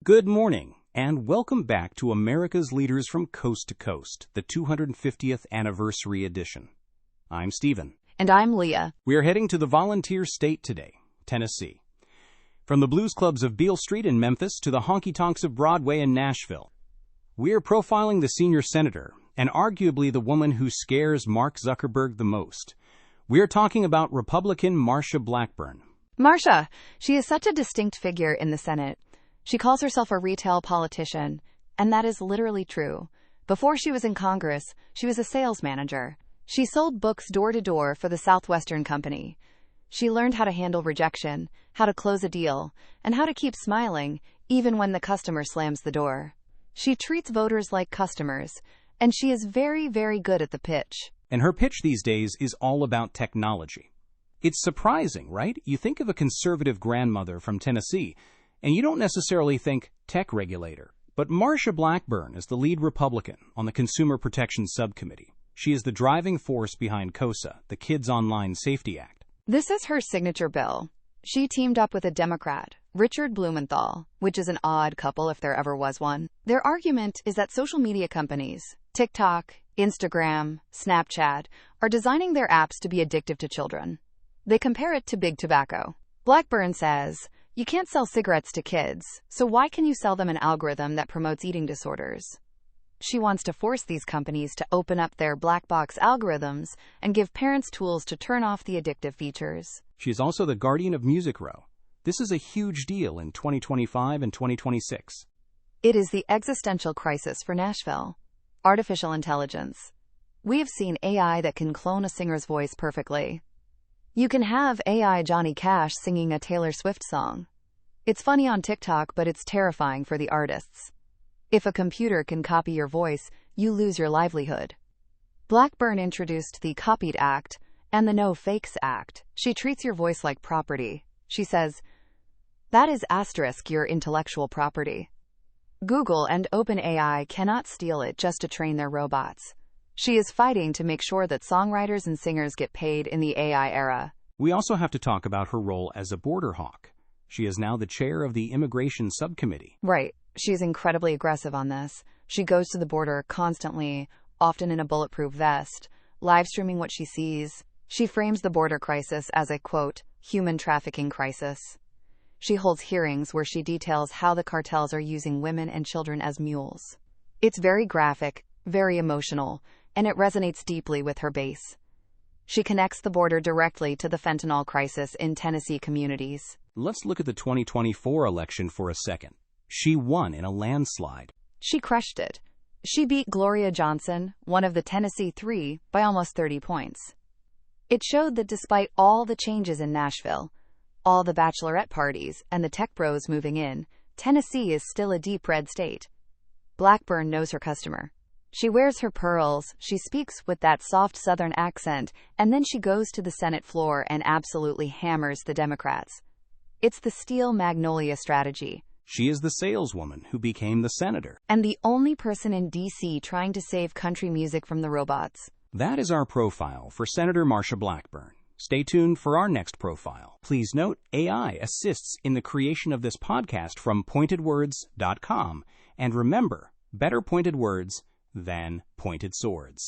Good morning, and welcome back to America's Leaders from Coast to Coast, the 250th Anniversary Edition. I'm Stephen. And I'm Leah. We are heading to the volunteer state today, Tennessee. From the blues clubs of Beale Street in Memphis to the honky-tonks of Broadway in Nashville, we are profiling the senior senator, and arguably the woman who scares Mark Zuckerberg the most. We are talking about Republican Marsha Blackburn. Marsha, she is such a distinct figure in the Senate. She calls herself a retail politician, and that is literally true. Before she was in Congress, she was a sales manager. She sold books door to door for the Southwestern Company. She learned how to handle rejection, how to close a deal, and how to keep smiling even when the customer slams the door. She treats voters like customers, and she is very, very good at the pitch. And her pitch these days is all about technology. It's surprising, right? You think of a conservative grandmother from Tennessee, and you don't necessarily think tech regulator. But Marsha Blackburn is the lead Republican on the Consumer Protection Subcommittee. She is the driving force behind KOSA, the Kids Online Safety Act. This is her signature bill. She teamed up with a Democrat, Richard Blumenthal, which is an odd couple if there ever was one. Their argument is that social media companies, TikTok, Instagram, Snapchat, are designing their apps to be addictive to children. They compare it to big tobacco. Blackburn says, "You can't sell cigarettes to kids, so why can you sell them an algorithm that promotes eating disorders?" She wants to force these companies to open up their black box algorithms and give parents tools to turn off the addictive features. She is also the guardian of Music Row. This is a huge deal in 2025 and 2026. It is the existential crisis for Nashville. Artificial intelligence. We have seen AI that can clone a singer's voice perfectly. You can have AI Johnny Cash singing a Taylor Swift song. It's funny on TikTok, but it's terrifying for the artists. If a computer can copy your voice, you lose your livelihood. Blackburn introduced the Copied Act and the No Fakes Act. She treats your voice like property. She says, that is * your intellectual property. Google and OpenAI cannot steal it just to train their robots. She is fighting to make sure that songwriters and singers get paid in the AI era. We also have to talk about her role as a border hawk. She is now the chair of the Immigration Subcommittee. Right. She is incredibly aggressive on this. She goes to the border constantly, often in a bulletproof vest, live streaming what she sees. She frames the border crisis as a, quote, human trafficking crisis. She holds hearings where she details how the cartels are using women and children as mules. It's very graphic, very emotional, and it resonates deeply with her base. She connects the border directly to the fentanyl crisis in Tennessee communities. Let's look at the 2024 election for a second. She won in a landslide. She crushed it. She beat Gloria Johnson, one of the Tennessee Three, by almost 30 points. It showed that despite all the changes in Nashville, all the bachelorette parties, and the tech bros moving in, Tennessee is still a deep red state. Blackburn knows her customer. She wears her pearls, she speaks with that soft Southern accent, and then she goes to the Senate floor and absolutely hammers the Democrats. It's the Steel Magnolia strategy. She is the saleswoman who became the senator. And the only person in D.C. trying to save country music from the robots. That is our profile for Senator Marsha Blackburn. Stay tuned for our next profile. Please note, AI assists in the creation of this podcast from pointedwords.com. And remember, better pointed words than pointed swords.